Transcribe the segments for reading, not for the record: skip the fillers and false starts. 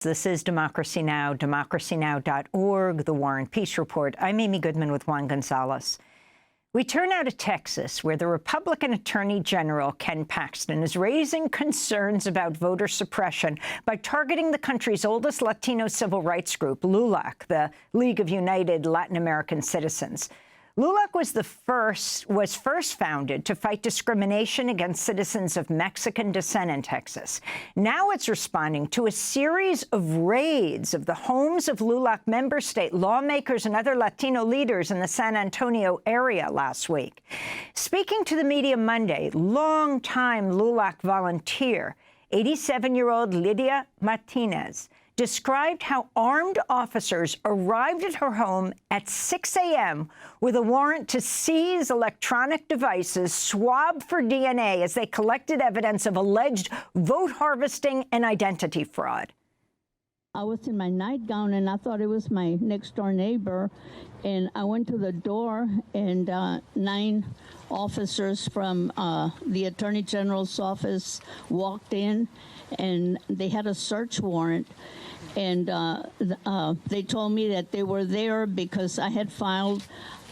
This is Democracy Now!, democracynow.org, The War and Peace Report. I'm Amy Goodman with Juan Gonzalez. We turn now to Texas, where the Republican Attorney General Ken Paxton is raising concerns about voter suppression by targeting the country's oldest Latino civil rights group, LULAC, the League of United Latin American Citizens. LULAC was first founded to fight discrimination against citizens of Mexican descent in Texas. Now it's responding to a series of raids of the homes of LULAC member state lawmakers and other Latino leaders in the San Antonio area last week. Speaking to the media Monday, longtime LULAC volunteer, 87-year-old Lydia Martinez, described how armed officers arrived at her home at 6 a.m. with a warrant to seize electronic devices, swab for DNA as they collected evidence of alleged vote harvesting and identity fraud. I was in my nightgown, and I thought it was my next-door neighbor, and I went to the door, and 9 officers from the Attorney General's office walked in, and they had a search warrant. And they told me that they were there because I had filed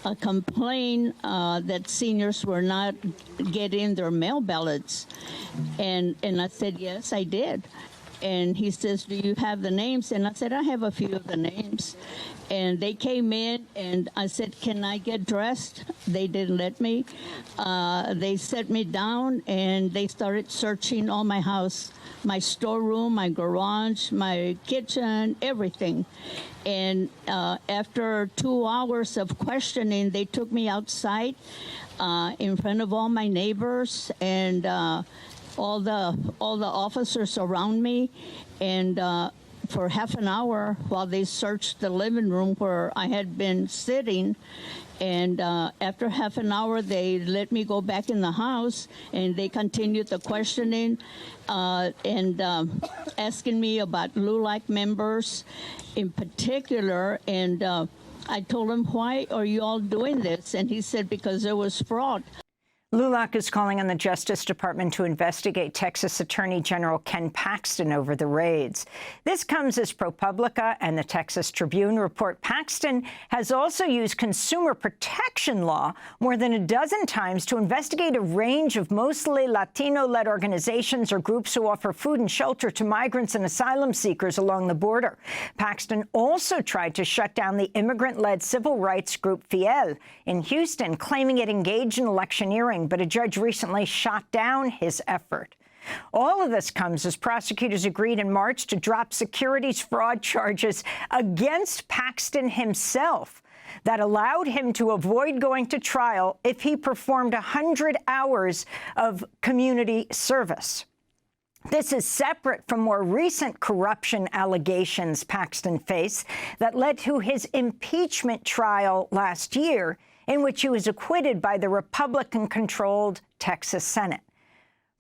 a complaint that seniors were not getting their mail ballots. And I said, yes, I did. And he says, do you have the names? And I said, I have a few of the names. And they came in, and I said, can I get dressed? They didn't let me. They set me down, and they started searching all my house, my storeroom, my garage, my kitchen, everything. And after 2 hours of questioning, they took me outside in front of all my neighbors and all the officers around me, and for half an hour while they searched the living room where I had been sitting. And after half an hour, they let me go back in the house, and they continued the questioning and asking me about LULAC members in particular. And I told him, why are you all doing this? And he said, because there was fraud. LULAC is calling on the Justice Department to investigate Texas Attorney General Ken Paxton over the raids. This comes as ProPublica and the Texas Tribune report Paxton has also used consumer protection law more than a dozen times to investigate a range of mostly Latino-led organizations or groups who offer food and shelter to migrants and asylum seekers along the border. Paxton also tried to shut down the immigrant-led civil rights group Fiel in Houston, claiming it engaged in electioneering, but a judge recently shot down his effort. All of this comes as prosecutors agreed in March to drop securities fraud charges against Paxton himself that allowed him to avoid going to trial if he performed 100 hours of community service. This is separate from more recent corruption allegations Paxton faced that led to his impeachment trial last year, in which he was acquitted by the Republican-controlled Texas Senate.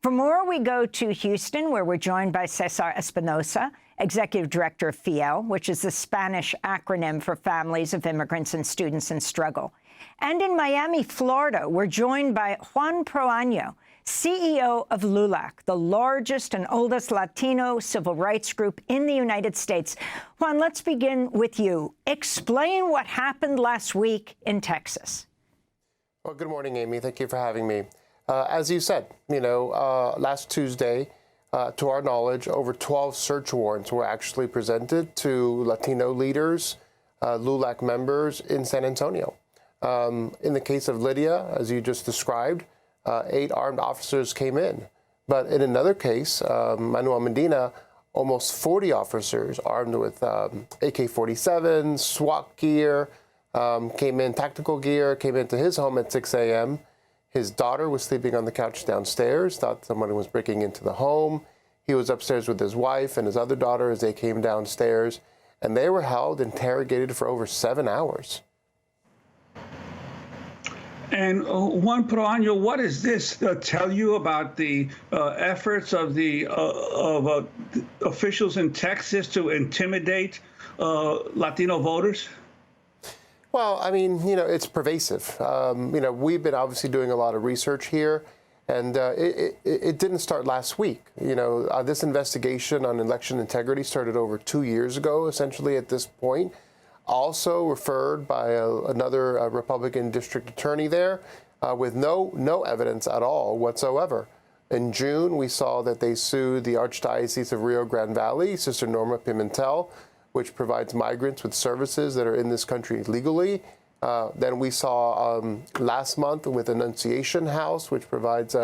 For more, we go to Houston, where we're joined by Cesar Espinosa, Executive Director of Fiel, which is the Spanish acronym for Families of Immigrants and Students in Struggle. And in Miami, Florida, we're joined by Juan Proaño, CEO of LULAC, the largest and oldest Latino civil rights group in the United States. Juan, let's begin with you. Explain what happened last week in Texas. Well, good morning, Amy. Thank you for having me. As you said, last Tuesday, to our knowledge, over 12 search warrants were actually presented to Latino leaders, LULAC members in San Antonio. In the case of Lydia, as you just described, 8 armed officers came in. But in another case, Manuel Medina, almost 40 officers armed with AK-47, SWAT gear, came in, tactical gear, came into his home at 6 a.m. His daughter was sleeping on the couch downstairs, thought someone was breaking into the home. He was upstairs with his wife and his other daughter as they came downstairs, and they were held, interrogated for over 7 hours. And Juan Proaño, what does this tell you about the efforts of the officials in Texas to intimidate Latino voters? Well, I mean, it's pervasive. We've been obviously doing a lot of research here, And it didn't start last week. This investigation on election integrity started over 2 years ago, essentially at this point, also referred by another Republican district attorney there with no evidence at all whatsoever. In June, we saw that they sued the Archdiocese of Rio Grande Valley, Sister Norma Pimentel, which provides migrants with services that are in this country legally. Then we saw last month with Annunciation House, which provides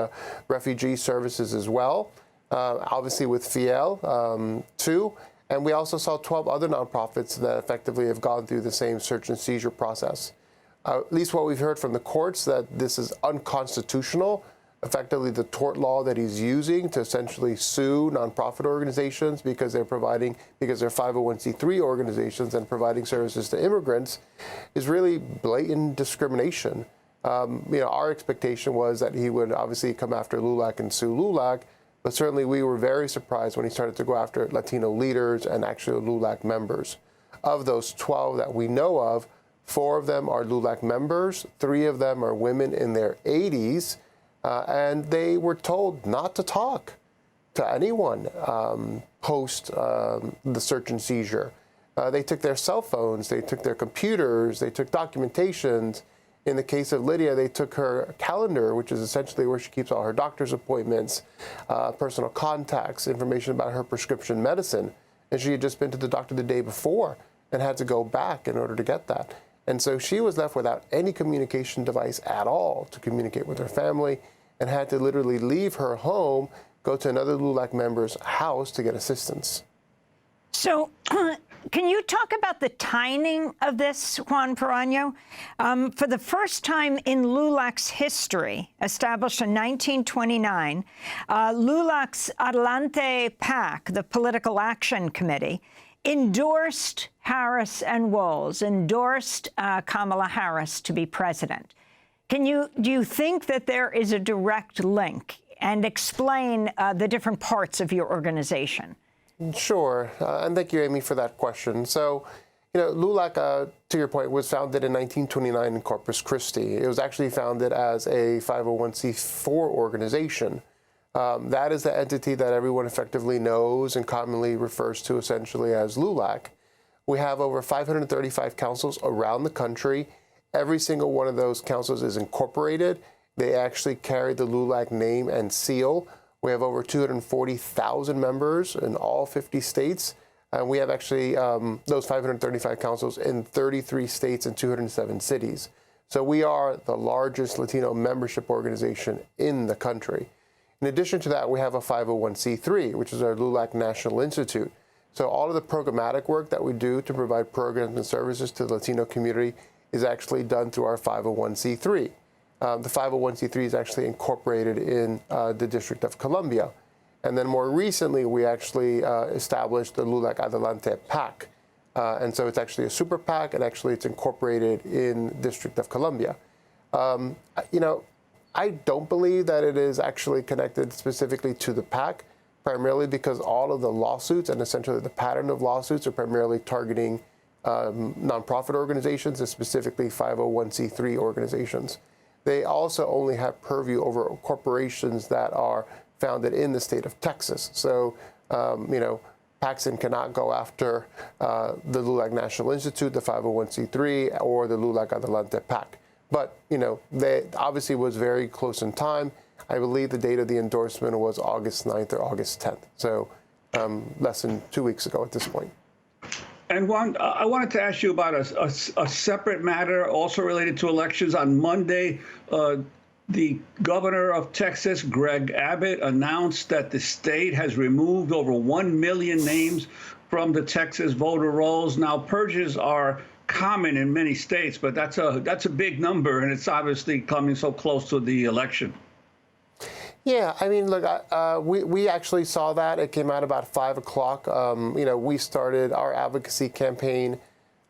refugee services as well, obviously with Fiel too. And we also saw 12 other nonprofits that effectively have gone through the same search and seizure process. At least what we've heard from the courts, that this is unconstitutional. Effectively, the tort law that he's using to essentially sue nonprofit organizations because they're 501c3 organizations and providing services to immigrants is really blatant discrimination. Our expectation was that he would obviously come after LULAC and sue LULAC, but certainly we were very surprised when he started to go after Latino leaders and actually LULAC members. Of those 12 that we know of, 4 of them are LULAC members, 3 of them are women in their 80s. And they were told not to talk to anyone post the search and seizure. They took their cell phones, they took their computers, they took documentations. In the case of Lydia, they took her calendar, which is essentially where she keeps all her doctor's appointments, personal contacts, information about her prescription medicine. And she had just been to the doctor the day before and had to go back in order to get that. And so she was left without any communication device at all to communicate with her family and had to literally leave her home, go to another LULAC member's house to get assistance. So can you talk about the timing of this, Juan Proaño? For the first time in LULAC's history, established in 1929, LULAC's Adelante PAC, the Political Action Committee, endorsed Harris and Walz, endorsed Kamala Harris to be president. Do you think that there is a direct link? And explain the different parts of your organization. Sure. And thank you, Amy, for that question. So, LULAC, to your point, was founded in 1929 in Corpus Christi. It was actually founded as a 501c4 organization. That is the entity that everyone effectively knows and commonly refers to essentially as LULAC. We have over 535 councils around the country. Every single one of those councils is incorporated. They actually carry the LULAC name and seal. We have over 240,000 members in all 50 states. And we have actually those 535 councils in 33 states and 207 cities. So we are the largest Latino membership organization in the country. In addition to that, we have a 501c3, which is our LULAC National Institute. So all of the programmatic work that we do to provide programs and services to the Latino community is actually done through our 501c3. The 501c3 is actually incorporated in the District of Columbia. And then more recently, we actually established the LULAC Adelante PAC. And so it's actually a super PAC, and actually it's incorporated in District of Columbia. I don't believe that it is actually connected specifically to the PAC, primarily because all of the lawsuits and essentially the pattern of lawsuits are primarily targeting nonprofit organizations and specifically 501c3 organizations. They also only have purview over corporations that are founded in the state of Texas. So, Paxton cannot go after the LULAC National Institute, the 501c3, or the LULAC Adelante PAC. But, they obviously was very close in time. I believe the date of the endorsement was August 9th or August 10th. So less than 2 weeks ago at this point. And Juan, I wanted to ask you about a separate matter also related to elections. On Monday, the governor of Texas, Greg Abbott, announced that the state has removed over 1 million names from the Texas voter rolls. Now, purges are common in many states, but that's a big number, and it's obviously coming so close to the election. Yeah, I mean, look, we actually saw that. It came out about 5 o'clock. We started our advocacy campaign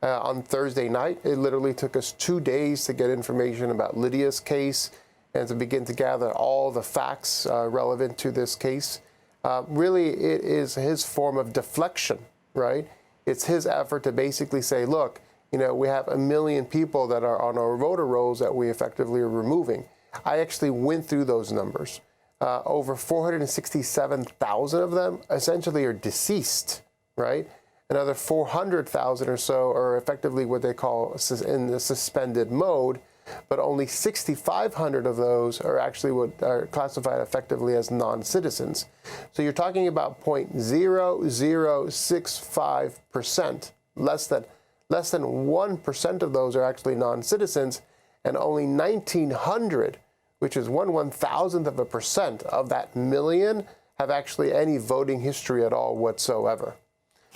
on Thursday night. It literally took us 2 days to get information about Lydia's case and to begin to gather all the facts relevant to this case. Really, it is his form of deflection, right? It's his effort to basically say, look, we have 1 million people that are on our voter rolls that we effectively are removing. I actually went through those numbers. Over 467,000 of them essentially are deceased, right? Another 400,000 or so are effectively what they call in the suspended mode, but only 6,500 of those are actually what are classified effectively as non-citizens. So you're talking about 0.0065%, less than 1% of those are actually non-citizens, and only 1,900, which is 1/1000th of a percent of that million, have actually any voting history at all whatsoever.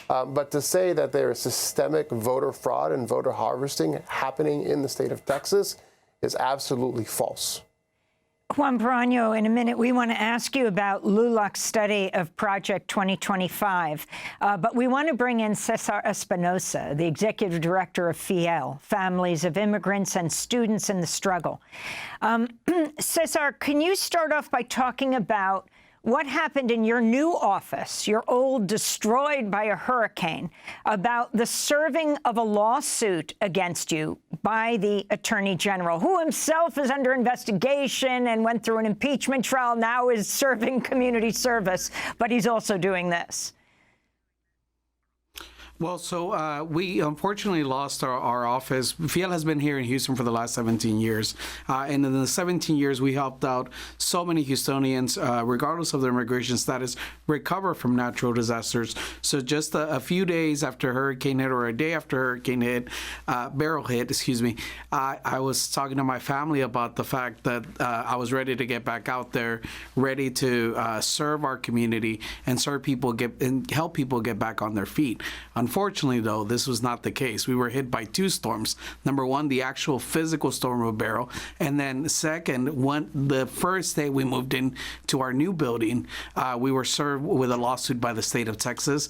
But to say that there is systemic voter fraud and voter harvesting happening in the state of Texas is absolutely false. Juan Proaño, in a minute, we want to ask you about LULAC's study of Project 2025. But we want to bring in Cesar Espinosa, the executive director of Fiel, Families of Immigrants and Students in the Struggle. Cesar, can you start off by talking about what happened in your new office, your old destroyed by a hurricane, about the serving of a lawsuit against you by the Attorney General, who himself is under investigation and went through an impeachment trial, now is serving community service, but he's also doing this? Well, so we unfortunately lost our office. Fiel has been here in Houston for the last 17 years. And in the 17 years, we helped out so many Houstonians, regardless of their immigration status, recover from natural disasters. So just a few days after hurricane hit, or a day after hurricane hit, Beryl hit, excuse me, I was talking to my family about the fact that I was ready to get back out there, ready to serve our community and serve people, and help people get back on their feet. Unfortunately, though, this was not the case. We were hit by two storms. Number one, the actual physical storm of Beryl, and then second, the first day we moved in to our new building, we were served with a lawsuit by the state of Texas,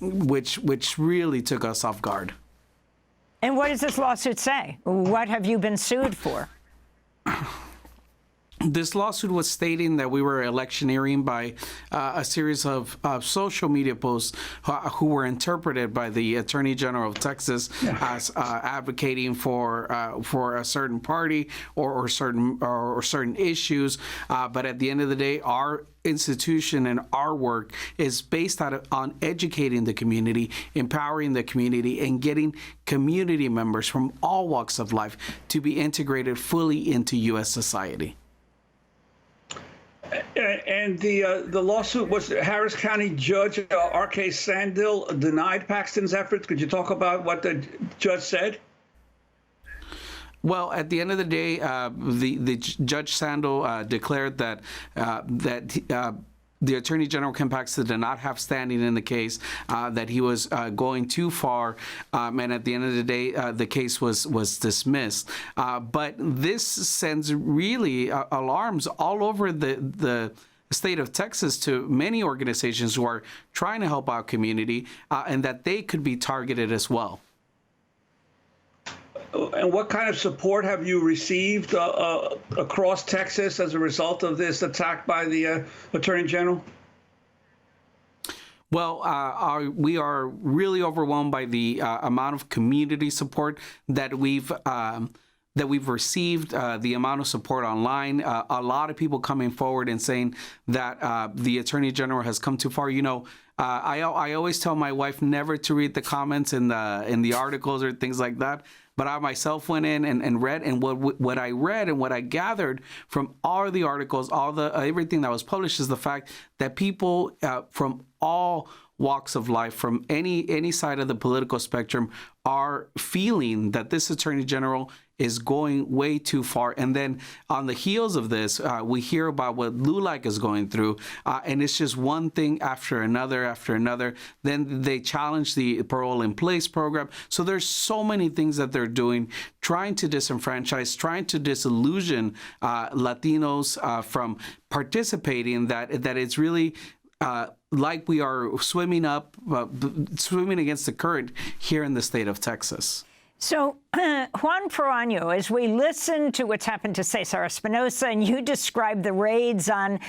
which really took us off guard. And what does this lawsuit say? What have you been sued for? This lawsuit was stating that we were electioneering by a series of social media posts who were interpreted by the Attorney General of Texas as advocating for a certain party or certain issues. But at the end of the day, our institution and our work is based on educating the community, empowering the community, and getting community members from all walks of life to be integrated fully into U.S. society. And the lawsuit was Harris County Judge R.K. Sandil denied Paxton's efforts. Could you talk about what the judge said? Well, at the end of the day, the Judge Sandil declared that the Attorney General Ken Paxton did not have standing in the case, that he was going too far, and at the end of the day, the case was dismissed. But this sends really alarms all over the state of Texas to many organizations who are trying to help our community, and that they could be targeted as well. And what kind of support have you received across Texas as a result of this attack by the Attorney General? Well, we are really overwhelmed by the amount of community support that we've received, the amount of support online. A lot of people coming forward and saying that the Attorney General has come too far. You know, I always tell my wife never to read the comments in the articles or things like that. But I myself went in and read, and what I read and what I gathered from all the articles, everything that was published, is the fact that people from all walks of life, from any side of the political spectrum, are feeling that this Attorney General is going way too far. And then on the heels of this, we hear about what LULAC is going through, and it's just one thing after another. Then they challenge the parole in place program. So there's so many things that they're doing, trying to disenfranchise, trying to disillusion Latinos from participating, that it's really like we are swimming against the current here in the state of Texas. So, Juan Proaño, as we listen to what's happened to Cesar Espinosa, and you describe the raids on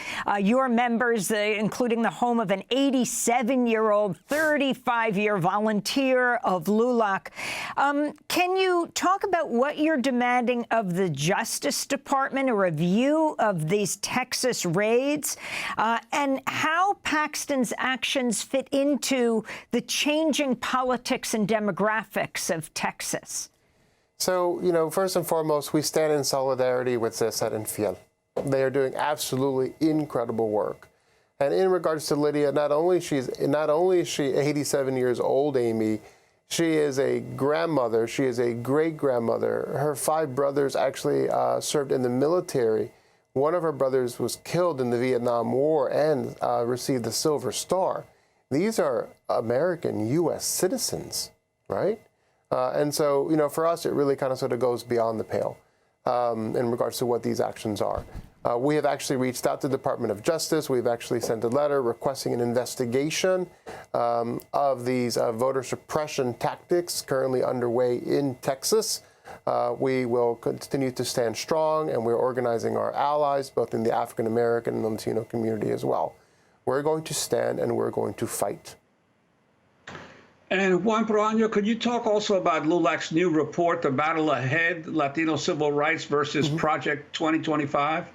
your members, including the home of an 87-year-old, 35-year volunteer of LULAC, can you talk about what you're demanding of the Justice Department, a review of these Texas raids, and how Paxton's actions fit into the changing politics and demographics of Texas? So, first and foremost, we stand in solidarity with Cesar and Fiel. They are doing absolutely incredible work. And in regards to Lydia, not only is she 87 years old, Amy, she is a grandmother. She is a great-grandmother. Her 5 brothers actually served in the military. One of her brothers was killed in the Vietnam War and received the Silver Star. These are American U.S. citizens, right? And so, for us, it really kind of sort of goes beyond the pale in regards to what these actions are. We have actually reached out to the Department of Justice. We've actually sent a letter requesting an investigation of these voter suppression tactics currently underway in Texas. We will continue to stand strong, and we're organizing our allies, both in the African American and Latino community as well. We're going to stand and we're going to fight. And Juan Proaño, could you talk also about LULAC's new report, The Battle Ahead, Latino Civil Rights versus Project 2025?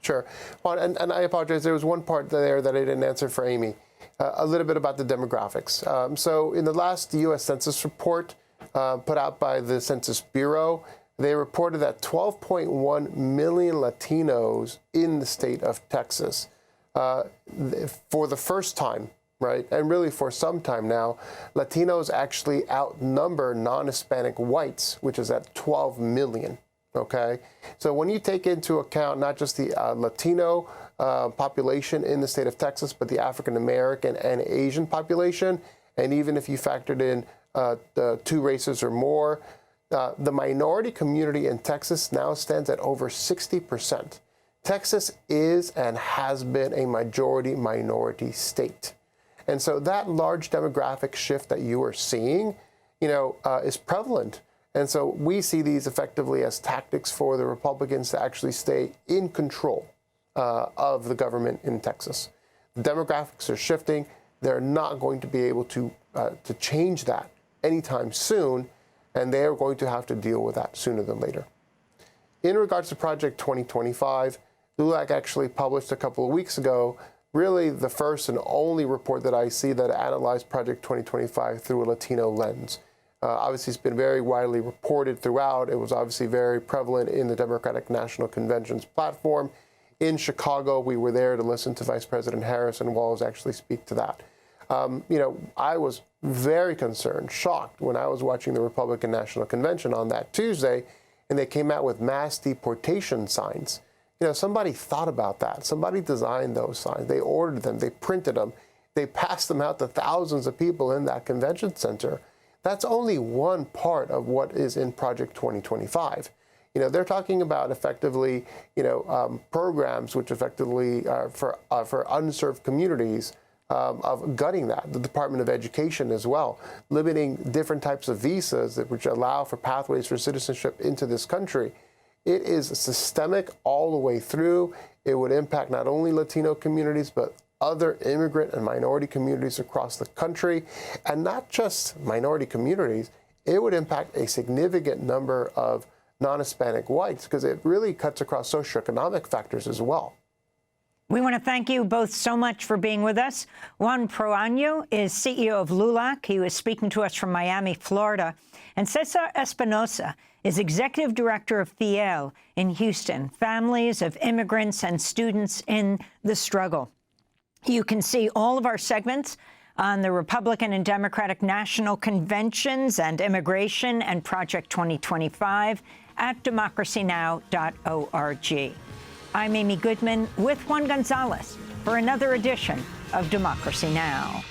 Sure. Juan, and I apologize, there was one part there that I didn't answer for Amy, a little bit about the demographics. So in the last U.S. Census report put out by the Census Bureau, they reported that 12.1 million Latinos in the state of Texas. For the first time, right, and really for some time now, Latinos actually outnumber non-Hispanic whites, which is at 12 million, okay? So when you take into account not just the Latino population in the state of Texas, but the African American and Asian population, and even if you factored in the 2 races or more, the minority community in Texas now stands at over 60%. Texas is and has been a majority minority state. And so that large demographic shift that you are seeing, is prevalent. And so we see these effectively as tactics for the Republicans to actually stay in control of the government in Texas. The demographics are shifting. They're not going to be able to change that anytime soon, and they are going to have to deal with that sooner than later. In regards to Project 2025, LULAC actually published a couple of weeks ago really the first and only report that I see that analyzed Project 2025 through a Latino lens. Obviously, it's been very widely reported throughout. It was obviously very prevalent in the Democratic National Convention's platform. In Chicago, we were there to listen to Vice President Harris and Walz actually speak to that. I was very concerned, shocked when I was watching the Republican National Convention on that Tuesday, and they came out with mass deportation signs. Somebody thought about that. Somebody designed those signs. They ordered them. They printed them. They passed them out to thousands of people in that convention center. That's only one part of what is in Project 2025. They're talking about effectively, programs which effectively are for unserved communities of gutting that. The Department of Education as well, limiting different types of visas which allow for pathways for citizenship into this country. It is systemic all the way through. It would impact not only Latino communities, but other immigrant and minority communities across the country. And not just minority communities, it would impact a significant number of non-Hispanic whites because it really cuts across socioeconomic factors as well. We want to thank you both so much for being with us. Juan Proaño is CEO of LULAC. He was speaking to us from Miami, Florida. And Cesar Espinosa is Executive Director of Fiel in Houston, Families of Immigrants and Students in the Struggle. You can see all of our segments on the Republican and Democratic National Conventions and Immigration and Project 2025 at democracynow.org. I'm Amy Goodman with Juan Gonzalez for another edition of Democracy Now!